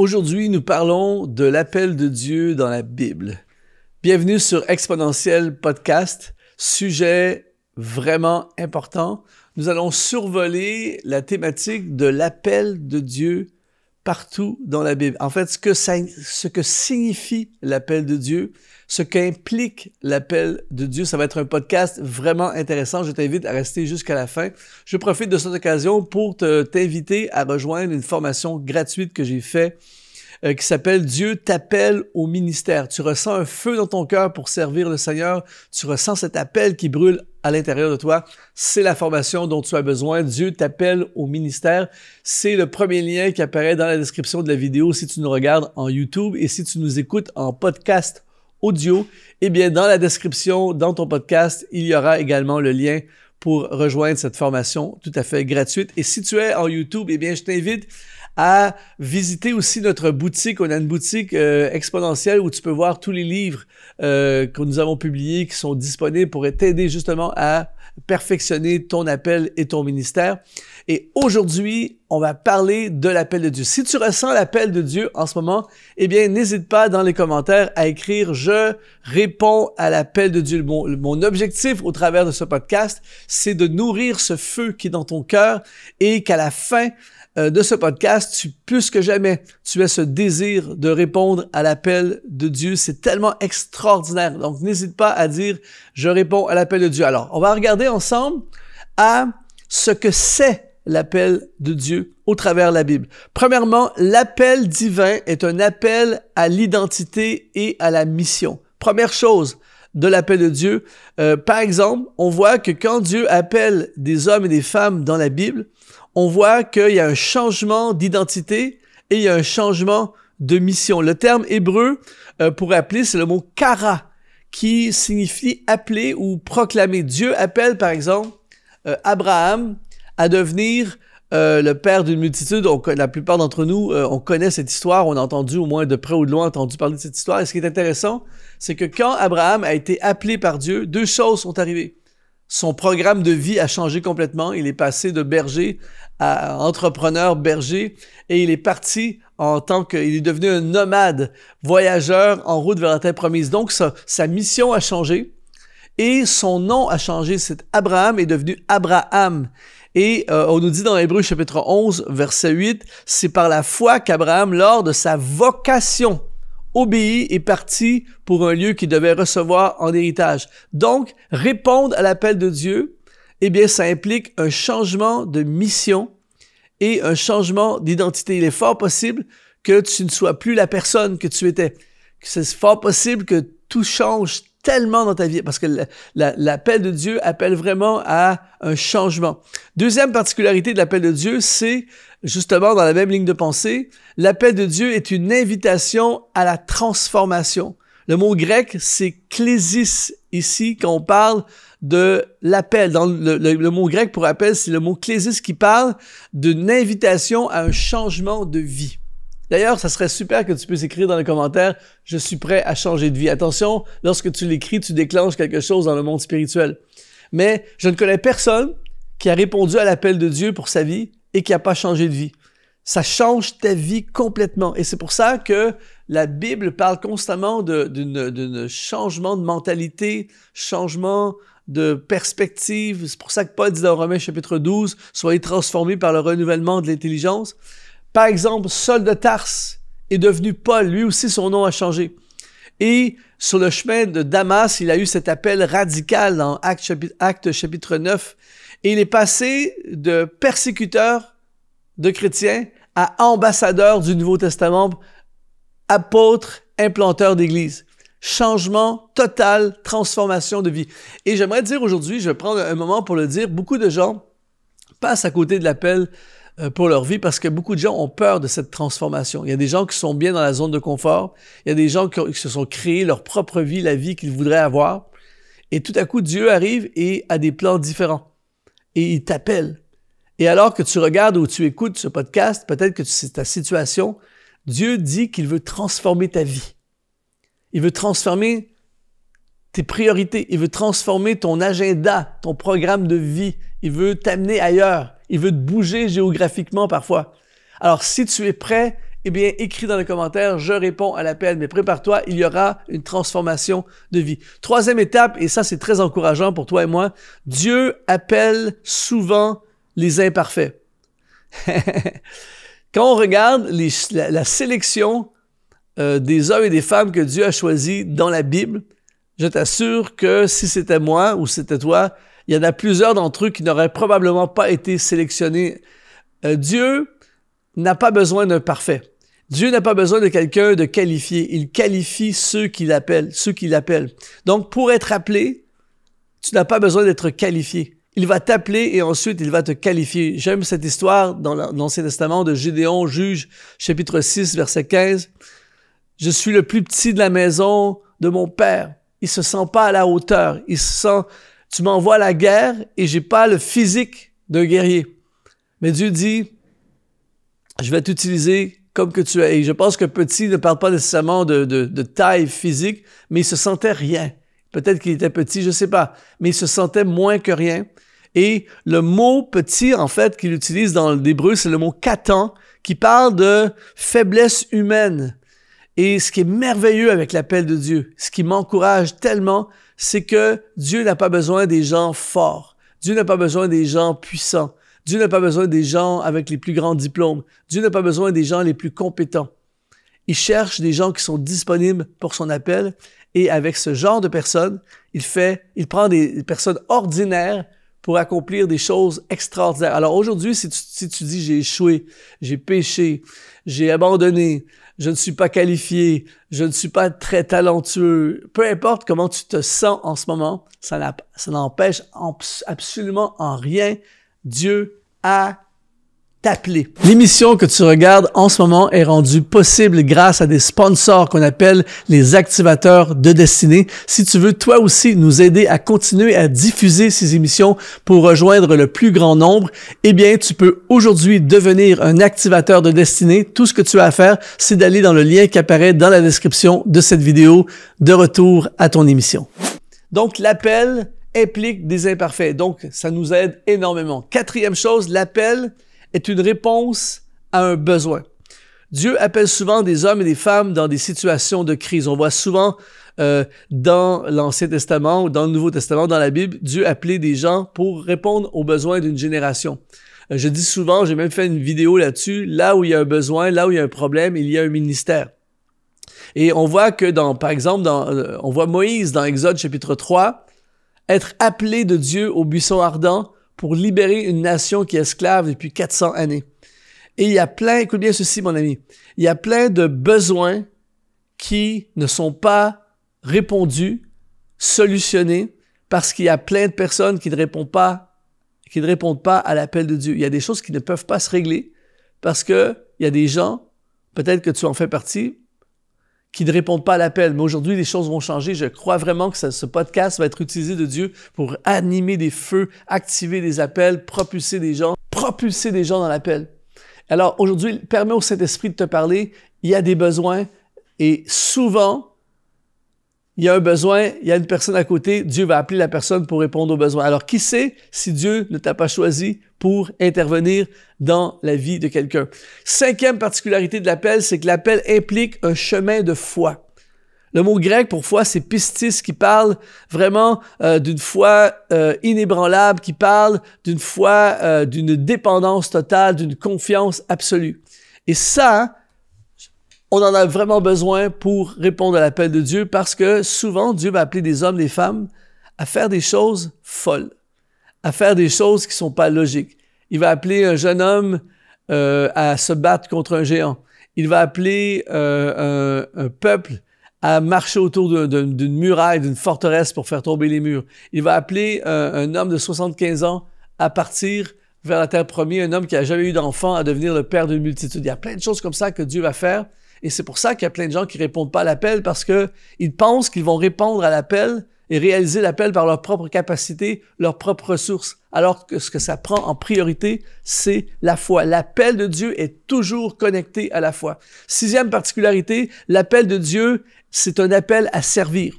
Aujourd'hui, nous parlons de l'appel de Dieu dans la Bible. Bienvenue sur Exponentiel Podcast, sujet vraiment important. Nous allons survoler la thématique de l'appel de Dieu partout dans la Bible. En fait, ce que signifie l'appel de Dieu, ce qu'implique l'appel de Dieu. Ça va être un podcast vraiment intéressant. Je t'invite à rester jusqu'à la fin. Je profite de cette occasion pour t'inviter à rejoindre une formation gratuite que j'ai faite qui s'appelle « Dieu t'appelle au ministère ». Tu ressens un feu dans ton cœur pour servir le Seigneur. Tu ressens cet appel qui brûle à l'intérieur de toi. C'est la formation dont tu as besoin. « Dieu t'appelle au ministère ». C'est le premier lien qui apparaît dans la description de la vidéo si tu nous regardes en YouTube et si tu nous écoutes en podcast audio, eh bien, dans la description, dans ton podcast, il y aura également le lien pour rejoindre cette formation tout à fait gratuite. Et si tu es en YouTube, eh bien, je t'invite à visiter aussi notre boutique. On a une boutique exponentielle où tu peux voir tous les livres que nous avons publiés qui sont disponibles pour t'aider justement à perfectionner ton appel et ton ministère. Et aujourd'hui, on va parler de l'appel de Dieu. Si tu ressens l'appel de Dieu en ce moment, eh bien, n'hésite pas dans les commentaires à écrire « Je réponds à l'appel de Dieu ». Mon objectif au travers de ce podcast, c'est de nourrir ce feu qui est dans ton cœur et qu'à la fin de ce podcast, plus que jamais, tu aies ce désir de répondre à l'appel de Dieu. C'est tellement extraordinaire. Donc, n'hésite pas à dire « Je réponds à l'appel de Dieu ». Alors, on va regarder ensemble à ce que c'est l'appel de Dieu au travers de la Bible. Premièrement, l'appel divin est un appel à l'identité et à la mission. Première chose de l'appel de Dieu, par exemple, on voit que quand Dieu appelle des hommes et des femmes dans la Bible, on voit qu'il y a un changement d'identité et il y a un changement de mission. Le terme hébreu pour appeler, c'est le mot « kara » qui signifie appeler ou proclamer. Dieu appelle, par exemple, Abraham à devenir le père d'une multitude. La plupart d'entre nous, on connaît cette histoire, on a entendu au moins de près ou de loin entendu parler de cette histoire. Et ce qui est intéressant, c'est que quand Abraham a été appelé par Dieu, deux choses sont arrivées. Son programme de vie a changé complètement. Il est passé de berger à entrepreneur berger et il est parti il est devenu un nomade, voyageur en route vers la terre promise. Donc, sa mission a changé et son nom a changé. Abraham est devenu Abraham. Et on nous dit dans Hébreux chapitre 11, verset 8, c'est par la foi qu'Abraham, lors de sa vocation, obéit et parti pour un lieu qu'il devait recevoir en héritage. Donc, répondre à l'appel de Dieu, eh bien, ça implique un changement de mission et un changement d'identité. Il est fort possible que tu ne sois plus la personne que tu étais. C'est fort possible que tout change tellement dans ta vie, parce que l'appel de Dieu appelle vraiment à un changement. Deuxième particularité de l'appel de Dieu, c'est justement dans la même ligne de pensée, l'appel de Dieu est une invitation à la transformation. Le mot grec, c'est klésis ici, quand on parle de l'appel. Dans le mot grec pour appel, c'est le mot klésis qui parle d'une invitation à un changement de vie. D'ailleurs, ça serait super que tu puisses écrire dans les commentaires « Je suis prêt à changer de vie ». Attention, lorsque tu l'écris, tu déclenches quelque chose dans le monde spirituel. Mais je ne connais personne qui a répondu à l'appel de Dieu pour sa vie et qui n'a pas changé de vie. Ça change ta vie complètement. Et c'est pour ça que la Bible parle constamment d'un changement de mentalité, changement de perspective. C'est pour ça que Paul dit dans Romains chapitre 12, « Soyez transformés par le renouvellement de l'intelligence ». Par exemple, Saul de Tarse est devenu Paul. Lui aussi, son nom a changé. Et sur le chemin de Damas, il a eu cet appel radical dans Actes chapitre 9. Et il est passé de persécuteur de chrétiens à ambassadeur du Nouveau Testament, apôtre, implanteur d'église. Changement total, transformation de vie. Et j'aimerais dire aujourd'hui, je vais prendre un moment pour le dire, beaucoup de gens passent à côté de l'appel pour leur vie parce que beaucoup de gens ont peur de cette transformation. Il y a des gens qui sont bien dans la zone de confort. Il y a des gens qui se sont créés leur propre vie, la vie qu'ils voudraient avoir. Et tout à coup, Dieu arrive et a des plans différents. Et il t'appelle. Et alors que tu regardes ou tu écoutes ce podcast, peut-être que c'est ta situation, Dieu dit qu'il veut transformer ta vie. Il veut transformer tes priorités. Il veut transformer ton agenda, ton programme de vie. Il veut t'amener ailleurs. Il veut te bouger géographiquement parfois. Alors, si tu es prêt eh bien, écris dans les commentaires, je réponds à l'appel, mais prépare-toi, il y aura une transformation de vie. Troisième étape, et ça c'est très encourageant pour toi et moi, Dieu appelle souvent les imparfaits. Quand on regarde la sélection des hommes et des femmes que Dieu a choisis dans la Bible, je t'assure que si c'était moi ou c'était toi, il y en a plusieurs d'entre eux qui n'auraient probablement pas été sélectionnés. Dieu n'a pas besoin d'un parfait. Dieu n'a pas besoin de quelqu'un de qualifié. Il qualifie ceux qui l'appellent. Donc, pour être appelé, tu n'as pas besoin d'être qualifié. Il va t'appeler et ensuite, il va te qualifier. J'aime cette histoire dans l'Ancien Testament de Gédéon, juge, chapitre 6, verset 15. « Je suis le plus petit de la maison de mon père. » Il se sent pas à la hauteur. Il se sent, tu m'envoies à la guerre et j'ai pas le physique d'un guerrier. Mais Dieu dit, je vais t'utiliser comme que tu es. Et je pense que petit ne parle pas nécessairement de taille physique, mais il se sentait rien. Peut-être qu'il était petit, je sais pas. Mais il se sentait moins que rien. Et le mot petit, en fait, qu'il utilise dans l'hébreu, c'est le mot katan, qui parle de faiblesse humaine. Et ce qui est merveilleux avec l'appel de Dieu, ce qui m'encourage tellement, c'est que Dieu n'a pas besoin des gens forts. Dieu n'a pas besoin des gens puissants. Dieu n'a pas besoin des gens avec les plus grands diplômes. Dieu n'a pas besoin des gens les plus compétents. Il cherche des gens qui sont disponibles pour son appel. Et avec ce genre de personnes, il prend des personnes ordinaires pour accomplir des choses extraordinaires. Alors aujourd'hui, si tu dis j'ai échoué, j'ai péché, j'ai abandonné, je ne suis pas qualifié, je ne suis pas très talentueux, peu importe comment tu te sens en ce moment, ça n'empêche absolument en rien Dieu à t'appeler. L'émission que tu regardes en ce moment est rendue possible grâce à des sponsors qu'on appelle les activateurs de destinée. Si tu veux toi aussi nous aider à continuer à diffuser ces émissions pour rejoindre le plus grand nombre, eh bien tu peux aujourd'hui devenir un activateur de destinée. Tout ce que tu as à faire, c'est d'aller dans le lien qui apparaît dans la description de cette vidéo. De retour à ton émission. Donc l'appel implique des imparfaits. Donc ça nous aide énormément. Quatrième chose, l'appel est une réponse à un besoin. Dieu appelle souvent des hommes et des femmes dans des situations de crise. On voit souvent dans l'Ancien Testament ou dans le Nouveau Testament, dans la Bible, Dieu appelait des gens pour répondre aux besoins d'une génération. Je dis souvent, j'ai même fait une vidéo là-dessus, là où il y a un besoin, là où il y a un problème, il y a un ministère. Et on voit que par exemple, on voit Moïse dans Exode chapitre 3, être appelé de Dieu au buisson ardent pour libérer une nation qui est esclave depuis 400 années. Et il y a plein, écoute bien ceci mon ami, il y a plein de besoins qui ne sont pas répondus, solutionnés, parce qu'il y a plein de personnes qui ne répondent pas à l'appel de Dieu. Il y a des choses qui ne peuvent pas se régler parce que il y a des gens, peut-être que tu en fais partie, qui ne répondent pas à l'appel. Mais aujourd'hui, les choses vont changer. Je crois vraiment que ce podcast va être utilisé de Dieu pour animer des feux, activer des appels, propulser des gens dans l'appel. Alors aujourd'hui, permets au Saint-Esprit de te parler. Il y a des besoins et souvent, il y a un besoin, il y a une personne à côté, Dieu va appeler la personne pour répondre aux besoins. Alors, qui sait si Dieu ne t'a pas choisi pour intervenir dans la vie de quelqu'un? Cinquième particularité de l'appel, c'est que l'appel implique un chemin de foi. Le mot grec pour foi, c'est pistis, qui parle vraiment d'une foi inébranlable, qui parle d'une foi, d'une dépendance totale, d'une confiance absolue. Et ça, on en a vraiment besoin pour répondre à l'appel de Dieu parce que souvent, Dieu va appeler des hommes, des femmes à faire des choses folles, à faire des choses qui ne sont pas logiques. Il va appeler un jeune homme à se battre contre un géant. Il va appeler un peuple à marcher autour d'une muraille, d'une forteresse pour faire tomber les murs. Il va appeler un homme de 75 ans à partir vers la terre promise, un homme qui n'a jamais eu d'enfant à devenir le père d'une multitude. Il y a plein de choses comme ça que Dieu va faire. Et c'est pour ça qu'il y a plein de gens qui ne répondent pas à l'appel parce qu'ils pensent qu'ils vont répondre à l'appel et réaliser l'appel par leur propre capacité, leurs propres ressources. Alors que ce que ça prend en priorité, c'est la foi. L'appel de Dieu est toujours connecté à la foi. Sixième particularité, l'appel de Dieu, c'est un appel à servir.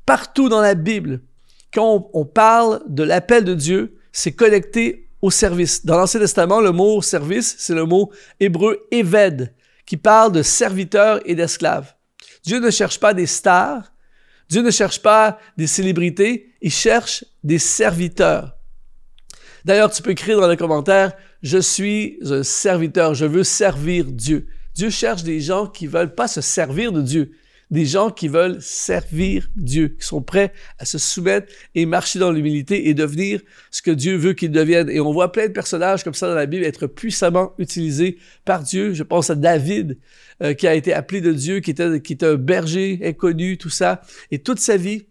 Partout dans la Bible, quand on parle de l'appel de Dieu, c'est connecté au service. Dans l'Ancien Testament, le mot service, c'est le mot hébreu éved, qui parle de serviteurs et d'esclaves. Dieu ne cherche pas des stars, Dieu ne cherche pas des célébrités, il cherche des serviteurs. D'ailleurs, tu peux écrire dans les commentaires, je suis un serviteur, je veux servir Dieu. Dieu cherche des gens qui veulent pas se servir de Dieu, des gens qui veulent servir Dieu, qui sont prêts à se soumettre et marcher dans l'humilité et devenir ce que Dieu veut qu'ils deviennent. Et on voit plein de personnages comme ça dans la Bible être puissamment utilisés par Dieu. Je pense à David, qui a été appelé de Dieu, qui était un berger inconnu, tout ça. Et toute sa vie,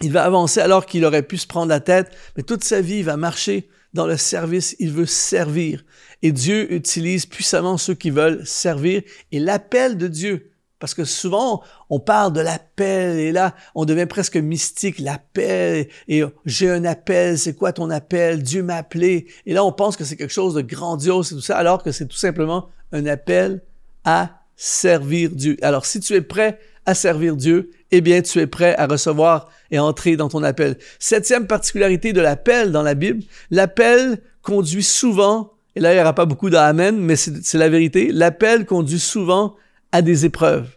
il va avancer alors qu'il aurait pu se prendre la tête, mais toute sa vie, il va marcher dans le service, il veut servir. Et Dieu utilise puissamment ceux qui veulent servir. Et l'appel de Dieu, parce que souvent, on parle de l'appel et là, on devient presque mystique, l'appel, et j'ai un appel, c'est quoi ton appel? Dieu m'a appelé. Et là, on pense que c'est quelque chose de grandiose et tout ça, alors que c'est tout simplement un appel à servir Dieu. Alors, si tu es prêt à servir Dieu, eh bien, tu es prêt à recevoir et entrer dans ton appel. 7e particularité de l'appel dans la Bible, l'appel conduit souvent, et là, il n'y aura pas beaucoup d'amen, mais c'est la vérité, l'appel conduit souvent à des épreuves.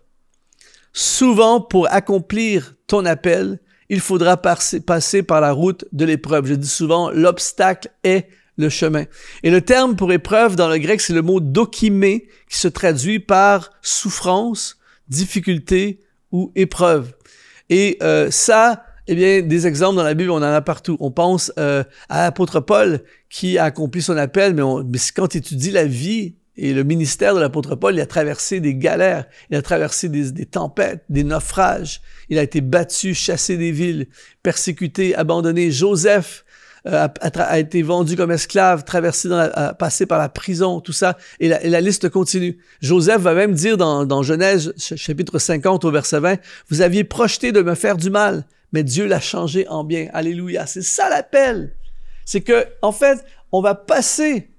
Souvent, pour accomplir ton appel, il faudra passer par la route de l'épreuve. Je dis souvent, l'obstacle est le chemin. Et le terme pour épreuve dans le grec, c'est le mot dokimé, qui se traduit par souffrance, difficulté ou épreuve. Et ça, eh bien, des exemples dans la Bible, on en a partout. On pense à l'apôtre Paul qui a accompli son appel, mais quand tu étudies la vie et le ministère de l'apôtre Paul, il a traversé des galères, il a traversé des tempêtes, des naufrages, il a été battu, chassé des villes, persécuté, abandonné. Joseph a été vendu comme esclave, passé par la prison, tout ça, et la liste continue. Joseph va même dire dans Genèse chapitre 50 au verset 20, « Vous aviez projeté de me faire du mal, mais Dieu l'a changé en bien. » Alléluia. C'est ça l'appel. C'est que, en fait, on va passer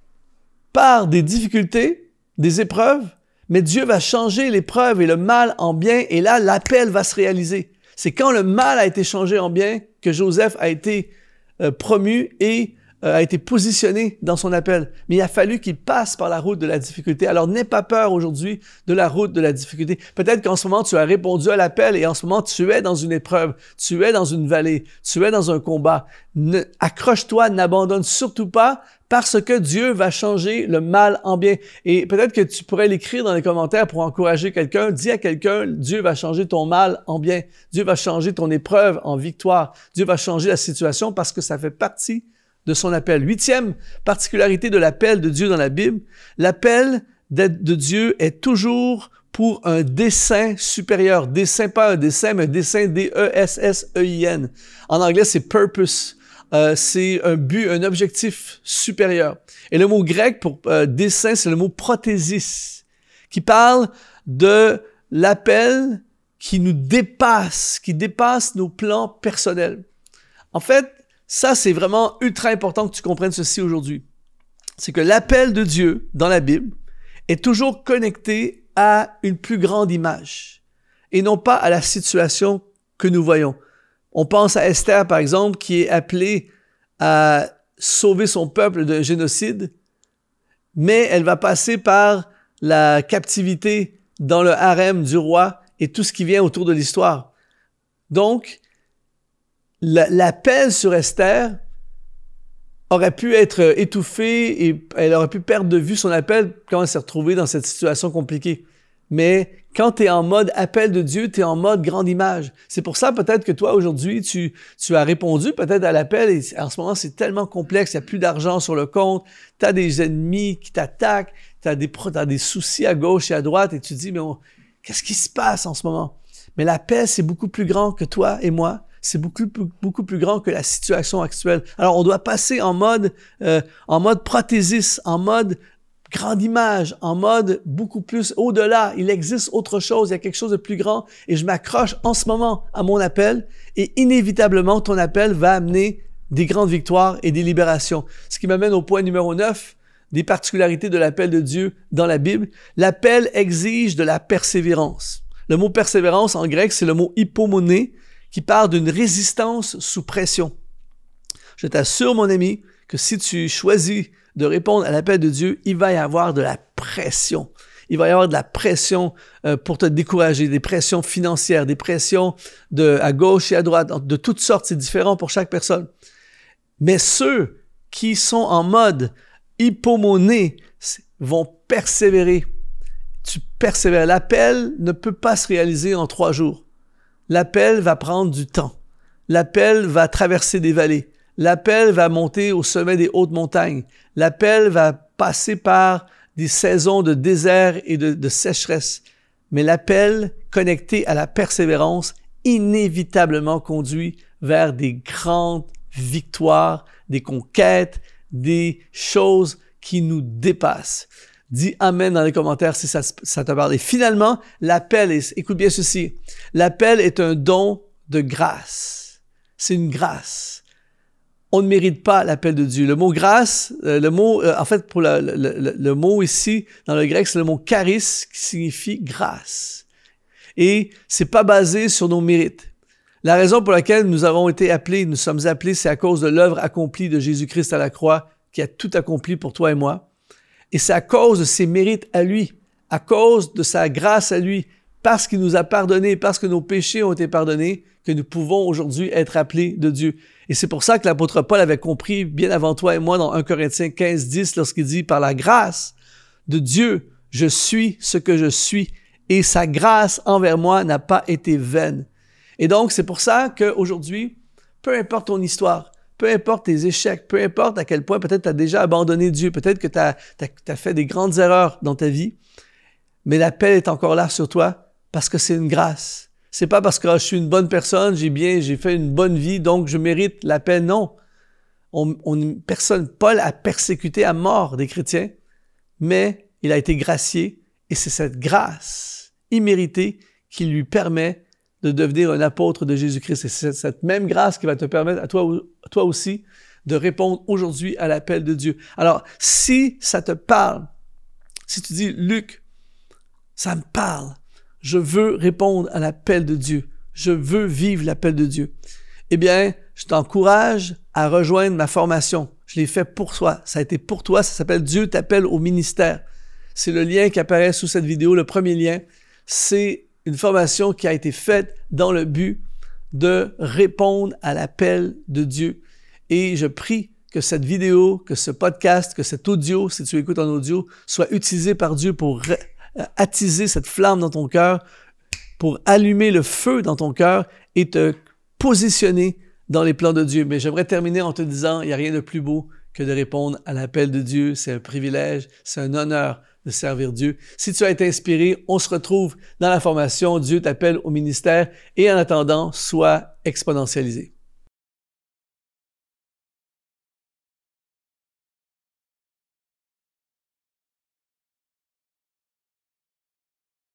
par des difficultés, des épreuves, mais Dieu va changer l'épreuve et le mal en bien, et là, l'appel va se réaliser. C'est quand le mal a été changé en bien que Joseph a été promu et a été positionné dans son appel. Mais il a fallu qu'il passe par la route de la difficulté. Alors, n'aie pas peur aujourd'hui de la route de la difficulté. Peut-être qu'en ce moment, tu as répondu à l'appel et en ce moment, tu es dans une épreuve, tu es dans une vallée, tu es dans un combat. Accroche-toi, n'abandonne surtout pas parce que Dieu va changer le mal en bien. Et peut-être que tu pourrais l'écrire dans les commentaires pour encourager quelqu'un. Dis à quelqu'un, Dieu va changer ton mal en bien. Dieu va changer ton épreuve en victoire. Dieu va changer la situation parce que ça fait partie de son appel. 8e particularité de l'appel de Dieu dans la Bible, l'appel de Dieu est toujours pour un dessein supérieur. Dessein, pas un dessein, mais un dessein D-E-S-S-E-I-N. En anglais, c'est purpose. C'est un but, un objectif supérieur. Et le mot grec pour dessein, c'est le mot prothésis, qui parle de l'appel qui nous dépasse, qui dépasse nos plans personnels. En fait, ça, c'est vraiment ultra important que tu comprennes ceci aujourd'hui. C'est que l'appel de Dieu dans la Bible est toujours connecté à une plus grande image et non pas à la situation que nous voyons. On pense à Esther, par exemple, qui est appelée à sauver son peuple d'un génocide, mais elle va passer par la captivité dans le harem du roi et tout ce qui vient autour de l'histoire. Donc, l'appel sur Esther aurait pu être étouffé et elle aurait pu perdre de vue son appel quand elle s'est retrouvée dans cette situation compliquée. Mais quand tu es en mode appel de Dieu, tu es en mode grande image. C'est pour ça peut-être que toi, aujourd'hui, tu as répondu peut-être à l'appel et en ce moment, c'est tellement complexe, il n'y a plus d'argent sur le compte, tu as des ennemis qui t'attaquent, tu as des soucis à gauche et à droite et tu te dis, mais qu'est-ce qui se passe en ce moment? Mais l'appel, c'est beaucoup plus grand que toi et moi. C'est beaucoup plus grand que la situation actuelle. Alors, on doit passer en mode prothésis, en mode grande image, en mode beaucoup plus au-delà. Il existe autre chose, il y a quelque chose de plus grand et je m'accroche en ce moment à mon appel et inévitablement, ton appel va amener des grandes victoires et des libérations. Ce qui m'amène au point numéro 9, des particularités de l'appel de Dieu dans la Bible. L'appel exige de la persévérance. Le mot persévérance en grec, c'est le mot hypomoné, qui parle d'une résistance sous pression. Je t'assure, mon ami, que si tu choisis de répondre à l'appel de Dieu, il va y avoir de la pression. il va y avoir de la pression pour te décourager, des pressions financières, des pressions à gauche et à droite, de toutes sortes, c'est différent pour chaque personne. Mais ceux qui sont en mode hypomoné vont persévérer. Tu persévères. L'appel ne peut pas se réaliser en 3 jours. L'appel va prendre du temps. L'appel va traverser des vallées. L'appel va monter au sommet des hautes montagnes. L'appel va passer par des saisons de désert et de sécheresse. Mais l'appel connecté à la persévérance inévitablement conduit vers des grandes victoires, des conquêtes, des choses qui nous dépassent. Dis Amen dans les commentaires si ça te parle. Et finalement, l'appel est, écoute bien ceci, l'appel est un don de grâce. C'est une grâce. On ne mérite pas l'appel de Dieu. Le mot grâce, en fait, pour le mot ici, dans le grec, c'est le mot charis qui signifie grâce. Et c'est pas basé sur nos mérites. La raison pour laquelle nous sommes appelés, c'est à cause de l'œuvre accomplie de Jésus-Christ à la croix, qui a tout accompli pour toi et moi. Et c'est à cause de ses mérites à lui, à cause de sa grâce à lui, parce qu'il nous a pardonnés, parce que nos péchés ont été pardonnés, que nous pouvons aujourd'hui être appelés de Dieu. Et c'est pour ça que l'apôtre Paul avait compris bien avant toi et moi dans 1 Corinthiens 15, 10, lorsqu'il dit « Par la grâce de Dieu, je suis ce que je suis, et sa grâce envers moi n'a pas été vaine. » Et donc, c'est pour ça qu'aujourd'hui, peu importe ton histoire, peu importe tes échecs, peu importe à quel point peut-être tu as déjà abandonné Dieu, peut-être que tu as fait des grandes erreurs dans ta vie, mais l'appel est encore là sur toi parce que c'est une grâce. C'est pas parce que je suis une bonne personne, j'ai fait une bonne vie, donc je mérite l'appel. Non. Paul a persécuté à mort des chrétiens, mais il a été gracié et c'est cette grâce imméritée qui lui permet de devenir un apôtre de Jésus-Christ. Et c'est cette même grâce qui va te permettre à toi aussi de répondre aujourd'hui à l'appel de Dieu. Alors, si ça te parle, si tu dis, Luc, ça me parle, je veux répondre à l'appel de Dieu, je veux vivre l'appel de Dieu, eh bien, je t'encourage à rejoindre ma formation. Je l'ai fait pour toi. Ça a été pour toi. Ça s'appelle « Dieu t'appelle au ministère ». C'est le lien qui apparaît sous cette vidéo. Le premier lien, c'est une formation qui a été faite dans le but de répondre à l'appel de Dieu. Et je prie que cette vidéo, que ce podcast, que cet audio, si tu écoutes en audio, soit utilisé par Dieu pour attiser cette flamme dans ton cœur, pour allumer le feu dans ton cœur et te positionner dans les plans de Dieu. Mais j'aimerais terminer en te disant, il n'y a rien de plus beau que de répondre à l'appel de Dieu. C'est un privilège, c'est un honneur de servir Dieu. Si tu as été inspiré, on se retrouve dans la formation « Dieu t'appelle au ministère » et en attendant, sois exponentialisé.